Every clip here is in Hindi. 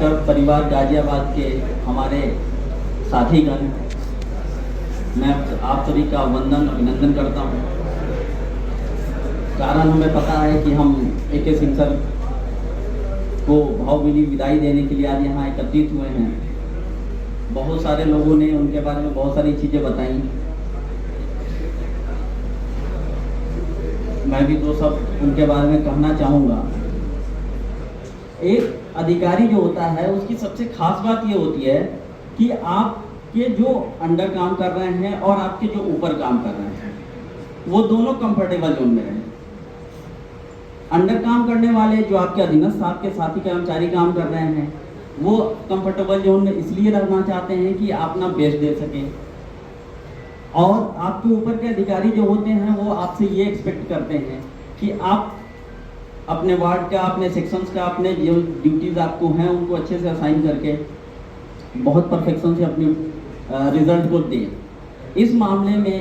डॉक्टर परिवार गाजियाबाद के हमारे साथीगण, मैं आप सभी का वंदन अभिनंदन करता हूँ। कारण हमें पता है कि हम AK सिंह सर को भावभीनी विदाई देने के लिए आज यहाँ एकत्रित हुए हैं। बहुत सारे लोगों ने उनके बारे में बहुत सारी चीज़ें बताई, मैं भी तो सब उनके बारे में कहना चाहूँगा। एक अधिकारी जो होता है उसकी सबसे खास बात ये होती है कि आपके जो अंडर काम कर रहे हैं और आपके जो ऊपर काम कर रहे हैं वो दोनों कंफर्टेबल जोन में रहें। अंडर काम करने वाले जो आपके अधीनस्थ आपके साथी कर्मचारी काम कर रहे हैं वो कंफर्टेबल जोन में इसलिए रहना चाहते हैं कि आप अपना बेस्ट दे सकें, और आपके ऊपर के अधिकारी जो होते हैं वो आपसे ये एक्सपेक्ट करते हैं कि आप अपने वार्ड का, अपने सेक्शंस का, अपने जो ड्यूटीज़ आपको हैं उनको अच्छे से असाइन करके बहुत परफेक्शन से अपनी रिजल्ट को दें। इस मामले में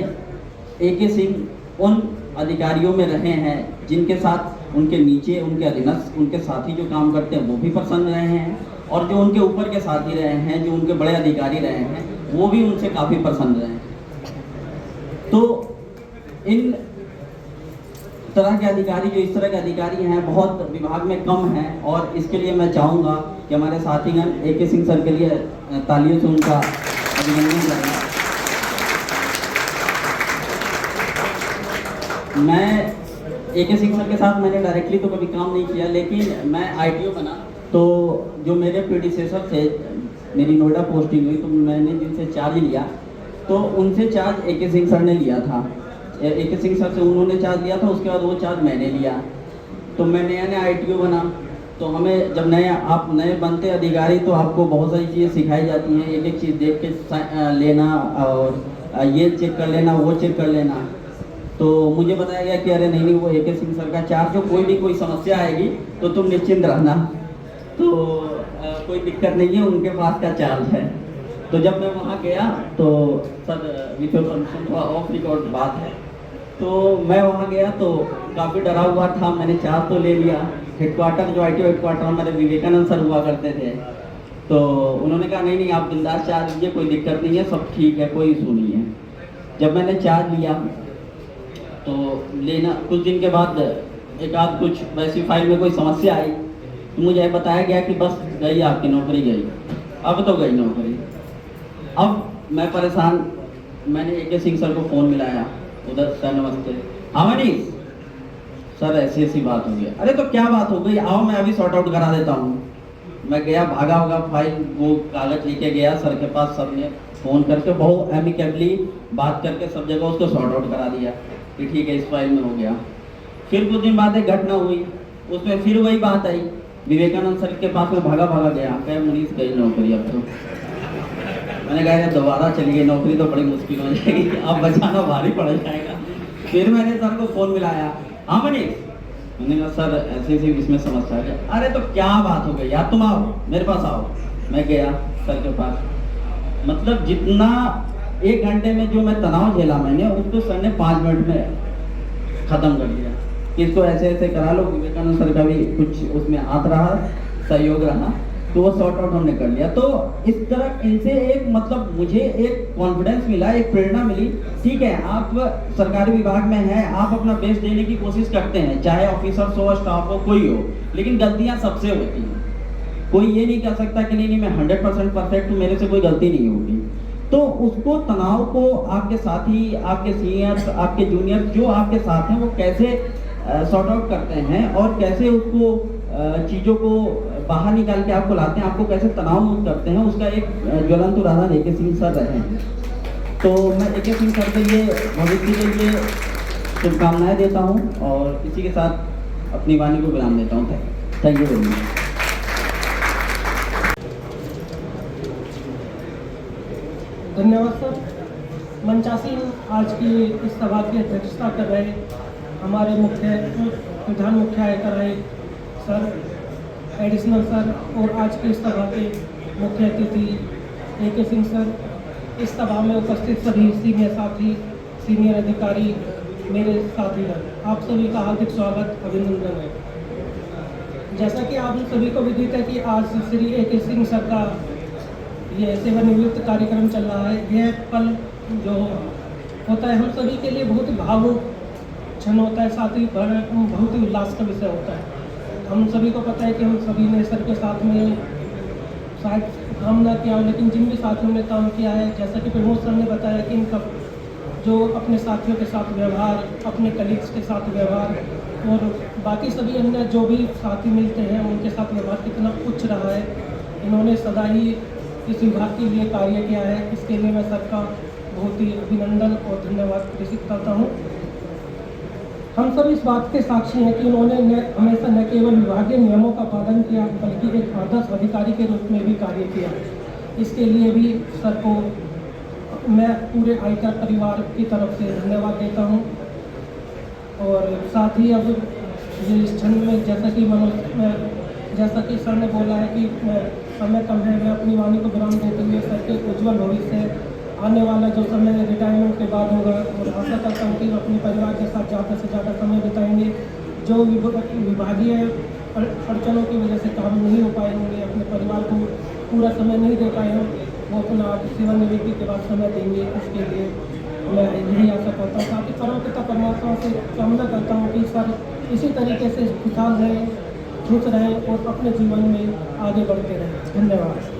AK सिंह उन अधिकारियों में रहे हैं जिनके साथ उनके नीचे उनके अधीनस्थ उनके साथी जो काम करते हैं वो भी पसंद रहे हैं, और जो उनके ऊपर के साथी रहे हैं, जो उनके बड़े अधिकारी रहे हैं, वो भी उनसे काफ़ी पसंद रहे हैं। तो इन तरह के अधिकारी, जो इस तरह के अधिकारी हैं, बहुत विभाग में कम हैं, और इसके लिए मैं चाहूँगा कि हमारे साथीगण AK सिंह सर के लिए तालियों से उनका अभिनंदन करें। मैं AK सिंह सर के साथ मैंने डायरेक्टली तो कभी काम नहीं किया, लेकिन मैं ITO बना तो जो मेरे प्रीडिसेसर थे, मेरी नोएडा पोस्टिंग हुई तो मैंने जिनसे चार्ज लिया तो उनसे चार्ज AK सिंह सर ने लिया था। AK सिंह सर से उन्होंने चार्ज लिया था, उसके बाद वो चार्ज मैंने लिया। तो मैं नया ITO बना, तो हमें जब आप नए बनते अधिकारी तो आपको बहुत सारी चीज़ें सिखाई जाती हैं, एक एक चीज़ देख के लेना, और ये चेक कर लेना, वो चेक कर लेना। तो मुझे बताया गया कि अरे नहीं वो AK सिंह सर का चार्ज, जो कोई समस्या आएगी तो तुम निश्चिंत रहना, तो कोई दिक्कत नहीं है, उनके पास का चार्ज है। तो जब मैं वहाँ गया तो सर विथ परमिशन थोड़ा ऑफ रिकॉर्ड बात है, तो मैं वहाँ गया तो काफ़ी डरा हुआ था। मैंने चार्ज तो ले लिया। हेडक्वार्टर जो ITO हेडक्वार्टर हमारे विवेकानंद सर हुआ करते थे, तो उन्होंने कहा नहीं आप बिंदास चार्ज लीजिए, कोई दिक्कत नहीं है, सब ठीक है, कोई इशू नहीं है। जब मैंने चार्ज लिया तो लेना कुछ दिन के बाद एक आध कुछ वैसी फाइल में कोई समस्या आई तो मुझे बताया गया कि बस गई आपकी नौकरी गई। अब तो गई नौकरी। अब मैं परेशान, मैंने AK सिंह सर को फ़ोन मिलाया, उधर सर नमस्ते, हाँ मनीष सर ऐसी बात हो गई। अरे तो क्या बात हो गई, आओ मैं अभी सॉर्ट आउट करा देता हूँ। मैं गया, भागा होगा फाइल वो कागज लेके गया सर के पास। सर ने फ़ोन करके बहुत एमिकेबली बात करके सब जगह उसको सॉर्ट आउट करा दिया कि ठीक है इस फाइल में हो गया। फिर कुछ दिन बाद एक घटना हुई, उसमें फिर वही बात आई, विवेकानंद सर के पास में भागा गया, कहे मनीष गई नौकरी अब तो। मैंने कहा दोबारा चली गई नौकरी तो बड़ी मुश्किल हो जाएगी, अब बचाना भारी पड़ जाएगा। फिर मैंने सर को फ़ोन मिलाया, हाँ मनीष, मैंने कहा सर ऐसे इसमें समस्या है। अरे तो क्या बात हो गई यार, तुम आओ मेरे पास आओ। मैं गया सर के पास, मतलब जितना 1 घंटे में जो मैं तनाव झेला मैंने, उसको सर ने 5 मिनट में ख़त्म कर दिया। इसको ऐसे करा लो। विवेकानंद सर का भी कुछ उसमें हाथ रहा, सहयोग रहा, तो वो सॉर्ट आउट हमने कर लिया। तो इस तरह इनसे एक मतलब मुझे एक कॉन्फिडेंस मिला, एक प्रेरणा मिली। ठीक है, आप सरकारी विभाग में हैं, आप अपना बेस्ट देने की कोशिश करते हैं, चाहे ऑफिसर्स हो, स्टाफ हो, कोई हो, लेकिन गलतियां सबसे होती हैं। कोई ये नहीं कह सकता कि नहीं मैं 100% परफेक्ट हूँ, मेरे से कोई गलती नहीं होगी। तो उसको तनाव को आपके साथी, आपके सीनियर्स, आपके जूनियर्स जो आपके साथ हैं वो कैसे सॉर्ट आउट करते हैं और कैसे उसको चीज़ों को बाहर निकाल के आपको लाते हैं, आपको कैसे तनाव मुक्त करते हैं, उसका एक ज्वलंत उदाहरण AK सिंह सर रहे हैं। तो मैं AK सिंह सर के लिए भविष्य के लिए शुभकामनाएं देता हूं और इसी के साथ अपनी वाणी को विराम देता हूं। Thank you very much. धन्यवाद सर। मंचासीन आज की इस सभा की अध्यक्षता कर रहे हमारे प्रधान मुख्य आयकर आयुक्त सर, एडिशनल सर, और आज की इस सभा के मुख्य अतिथि AK सिंह सर, इस सभा में उपस्थित सभी सीनियर साथी, सीनियर अधिकारी, मेरे साथीगण, आप सभी का हार्दिक स्वागत, अभिनंदन है। जैसा कि आप सभी को विदित है कि आज श्री A.K. सिंह सर का ये सेवानिवृत्त कार्यक्रम चल रहा है। यह पल जो होता है हम सभी के लिए बहुत ही भावुक क्षण होता है, साथ ही बहुत ही उल्लास का विषय होता है। हम सभी को पता है कि हम सभी ने सर के साथ में शायद काम ना किया हो, लेकिन जिन भी साथियों ने काम किया है, जैसा कि प्रमोद सर ने बताया कि इनका जो अपने साथियों के साथ व्यवहार, अपने कलीग्स के साथ व्यवहार और बाकी सभी अन्य जो भी साथी मिलते हैं उनके साथ व्यवहार कितना उच्च रहा है। इन्होंने सदा ही इस विभाग के लिए कार्य किया है। इसके लिए मैं सर का बहुत ही अभिनंदन और धन्यवाद प्रेषित करता हूँ। हम सब इस बात के साक्षी हैं कि उन्होंने हमेशा न केवल विभागीय नियमों का पालन किया बल्कि एक आदर्श अधिकारी के रूप में भी कार्य किया। इसके लिए भी सर को मैं पूरे आयकर परिवार की तरफ से धन्यवाद देता हूं। और साथ ही अब ये इस क्षण में जैसा कि सर ने बोला है कि समय कम है, मैं अपनी वाणी को विराम देते हुए सर के उज्ज्वल भविष्य आने वाला जो समय रिटायरमेंट के बाद होगा और आशा करता हूँ कि अपने परिवार के साथ ज़्यादा से ज़्यादा समय बिताएंगे। जो विभागीय अड़चनों की वजह से काम नहीं हो पाए होंगे, अपने परिवार को पूरा समय नहीं दे पाए हों, वो अपना सेवानिवृत्ति के बाद समय देंगे। इसके लिए मैं यही आशा करता हूँ। साथ ही परमपिता परमात्मा से कामना करता हूँ कि सर इसी तरीके से खुशहाल रहें, खुश रहें और अपने जीवन में आगे बढ़ते रहें। धन्यवाद।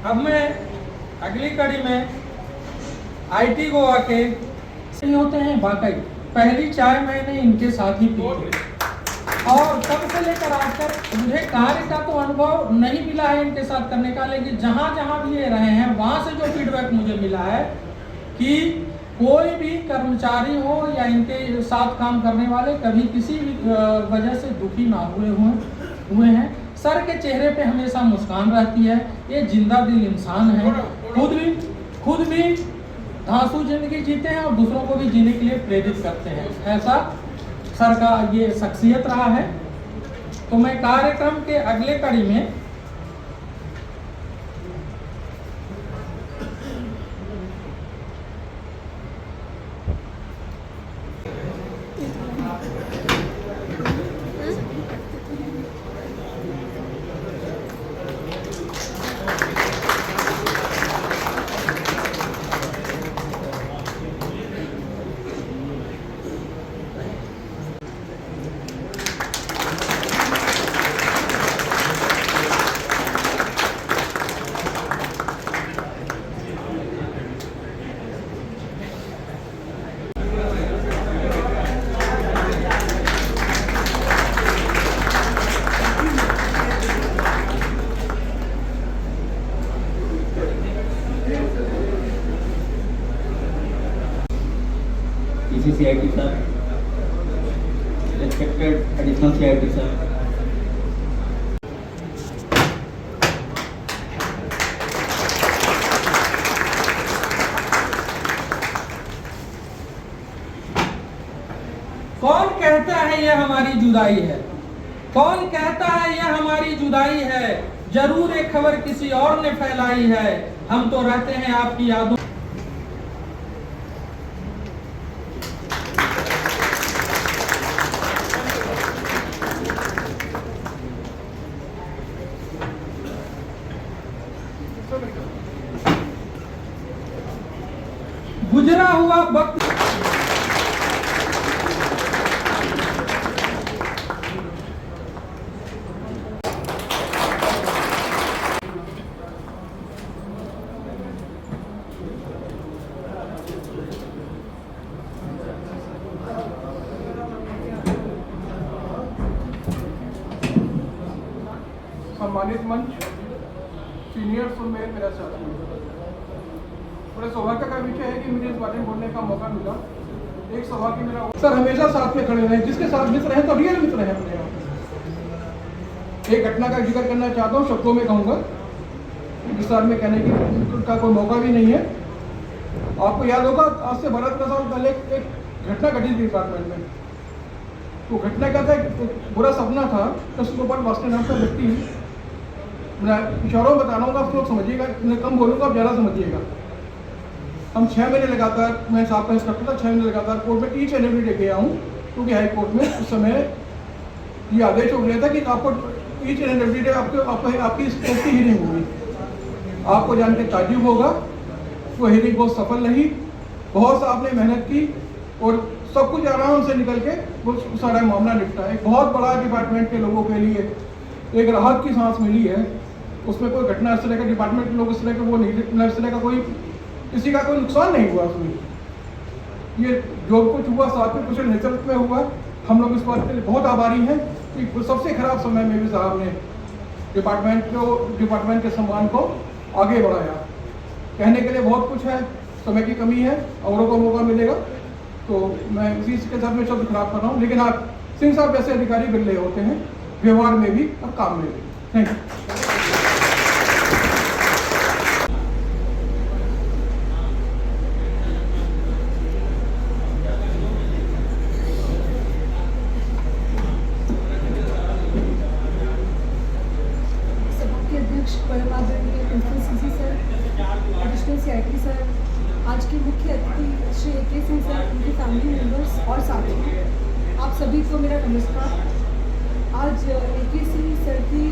अब मैं अगली कड़ी में IT गोवा के होते हैं। वाकई पहली चाय मैंने इनके साथ ही पी और तब से लेकर आज तक मुझे कार्य का तो अनुभव नहीं मिला है इनके साथ करने का, लेकिन जहाँ जहाँ भी ये रहे हैं वहाँ से जो फीडबैक मुझे मिला है कि कोई भी कर्मचारी हो या इनके साथ काम करने वाले कभी किसी भी वजह से दुखी ना हुए हैं। सर के चेहरे पे हमेशा मुस्कान रहती है। ये जिंदा दिल इंसान है, खुद भी धांसू जिंदगी जीते हैं और दूसरों को भी जीने के लिए प्रेरित करते हैं। ऐसा सर का ये शख्सियत रहा है। तो मैं कार्यक्रम के अगले कड़ी में CIT sir, respected additional CIT sir, कौन कहता है यह हमारी जुदाई है? कौन कहता है यह हमारी जुदाई है? जरूर एक खबर किसी और ने फैलाई है। हम तो रहते हैं आपकी यादों। गुजरा हुआ वक्त सम्मानित मंच, सीनियर्स और मेरा साथी, बड़े सौभाग्य का विषय है कि मुझे इस बारे में बोलने का मौका मिला। एक सौभाग्य मेरा सर हमेशा साथ में खड़े रहे, जिसके साथ मित्र हैं तो रियल मित्र हैं अपने यहाँ। एक घटना का जिक्र करना चाहता हूँ, शब्दों में कहूँगा, विस्तार में कहने की का कोई मौका भी नहीं है। आपको याद होगा आज से 12-13 साल पहले एक घटना घटी थी डिपार्टमेंट में। तो घटना क्या था, एक बुरा सपना था। कृष्ण गोपाल वासने नाम का व्यक्ति मैं इशारों में बता रहा हूँ, आप लोग समझिएगा, मैं कम बोलूँगा, आप ज़्यादा समझिएगा। हम 6 महीने लगातार, मैं साहब का इंस्ट्रक्टर था, 6 महीने लगातार कोर्ट में ईच एंड एवरी डे गया हूँ, क्योंकि हाई कोर्ट में उस समय ये आदेश हो गया था कि आपको ईच एंड एवरी डे आपकी इस केस की हियरिंग होगी। आपको जान के ताज्जुब होगा, वो हियरिंग बहुत सफल रही, बहुत सा आपने मेहनत की और सब कुछ आराम से निकल के वो सारा मामला निपटा। एक बहुत बड़ा डिपार्टमेंट के लोगों के लिए एक राहत की सांस मिली है। उसमें कोई घटना इस तरह का, डिपार्टमेंट के लोग इस तरह के वो नहीं, इस तरह का कोई किसी का कोई नुकसान नहीं हुआ उसमें। ये जो कुछ हुआ साथ में कुछ नेतृत्व में हुआ, हम लोग इस बात के लिए बहुत आभारी हैं कि सबसे खराब समय में भी साहब ने डिपार्टमेंट के सम्मान को आगे बढ़ाया। कहने के लिए बहुत कुछ है, समय की कमी है, औरों को मौका मिलेगा तो मैं इसी के साथ में शब्द खराब कर रहा हूँ, लेकिन आप सिंह साहब जैसे अधिकारी बिरले होते हैं, व्यवहार में भी और काम में भी। Thank you. परम आदरणीय principal CC sir, additional CIT sir, आज के मुख्य अतिथि श्री AK सिंह सर, उनकी फैमिली मेंबर्स और साथियों, आप सभी को मेरा नमस्कार। आज AK सिंह सर की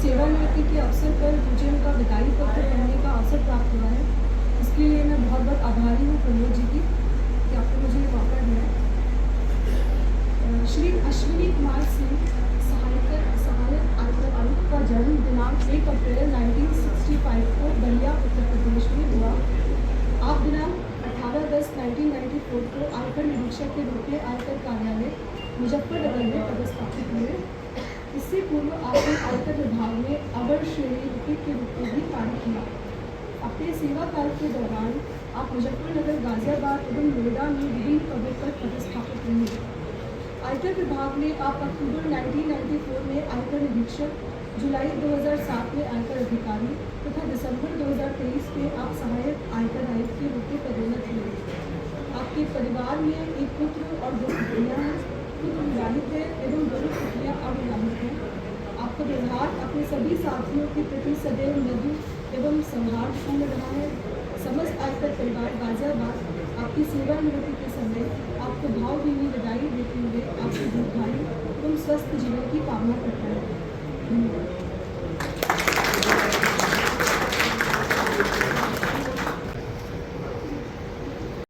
सेवानिवृत्ति के अवसर पर मुझे उनका विदाई पत्र पढ़ने का अवसर प्राप्त हुआ है। इसके लिए मैं बहुत बहुत आभारी हूँ प्रमोद जी की कि आपने मुझे ये मौका दिया। श्री अश्विनी कुमार सिंह सहायक आयुक्त का जन्म दिनांक 1 अप्रैल 1965 को बलिया उत्तर प्रदेश में हुआ। आप दिनांक 18 अगस्त 1994 को आयकर निरीक्षक के रूप में आयकर कार्यालय मुजफ्फरनगर में पदस्थापित हुए। इससे पूर्व आपने आयकर विभाग में अवर श्रेणी लिपिक के रूप में भी कार्य किया। अपने सेवा काल के दौरान आप मुजफ्फरनगर, गाजियाबाद एवं नोएडा में विभिन्न पदों पर पदस्थापित रहे। आयकर विभाग में आप अक्टूबर 1994 में आयकर निरीक्षक, जुलाई 2007 में आयकर अधिकारी तथा दिसंबर 2023 में आप सहायक आयकर आयुक्त के रूप में पदोन्नत हुए। आपके परिवार में एक पुत्र और 2 पुत्रियाँ हैं। पुत्र विवाहित है एवं 2 पुत्रियाँ अविवाहित हैं। आपका व्यवहार अपने सभी साथियों के प्रति सदैव मृदु एवं सौहार्दपूर्ण रहा है। समस्त आयकर परिवार गाजियाबाद आपकी सेवानिवृत्ति के समय आपको भावभीनी विदाई देते हुए आपके दीर्घायु एवं स्वस्थ जीवन की कामना करता है। धन्यवाद।